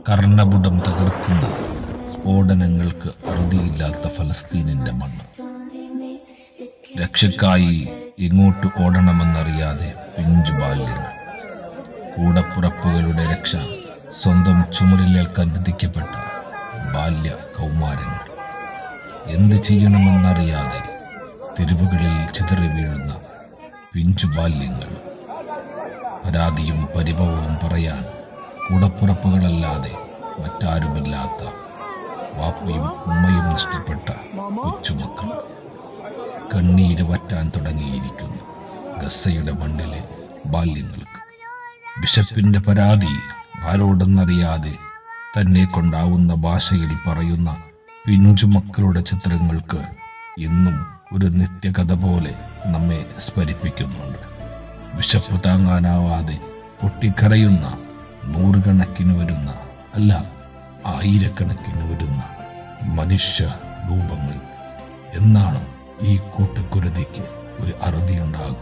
കർണപുടം തകർക്കുന്ന സ്ഫോടനങ്ങൾക്ക് അറുതിയില്ലാത്ത ഫലസ്തീനിന്റെ മണ്ണ്. രക്ഷക്കായി എങ്ങോട്ട് ഓടണമെന്നറിയാതെ പിഞ്ചു ബാല്യങ്ങൾ. കൂടപ്പുറപ്പുകളുടെ രക്ഷ സ്വന്തം ചുമരിലേൽക്കാൻ വിധിക്കപ്പെട്ട ബാല്യ കൗമാരങ്ങൾ. എന്ത് ചെയ്യണമെന്നറിയാതെ തെരുവുകളിൽ ചിതറി വീഴുന്ന പിഞ്ചു ബാല്യങ്ങൾ. പരാതിയും പരിഭവവും പറയാൻ കൂടപ്പുറപ്പുകളല്ലാതെ മറ്റാരുമില്ലാത്ത വാപ്പയും ഉമ്മയും നഷ്ടപ്പെട്ട കൊച്ചുമക്കൾ. കണ്ണീര് വറ്റാൻ തുടങ്ങിയിരിക്കുന്നു ഗസയുടെ മണ്ണിലെ ബാല്യങ്ങൾക്ക്. ബിഷപ്പിന്റെ പരാതി ആരോടെന്നറിയാതെ തന്നെ കൊണ്ടാവുന്ന ഭാഷയിൽ പറയുന്ന പിഞ്ചുമക്കളുടെ ചിത്രങ്ങൾക്ക് ഇന്നും ഒരു നിത്യകഥ പോലെ നമ്മെ സ്മരിപ്പിക്കുന്നുണ്ട്. വിശപ്പ് താങ്ങാനാവാതെ പൊട്ടിക്കരയുന്ന നൂറുകണക്കിന് വരുന്ന, അല്ല ആയിരക്കണക്കിന് വരുന്ന മനുഷ്യ രൂപങ്ങൾ. എന്നാണ് ഈ കൂട്ടുകുരുതിക്ക് ഒരു അറുതിയുണ്ടാകും?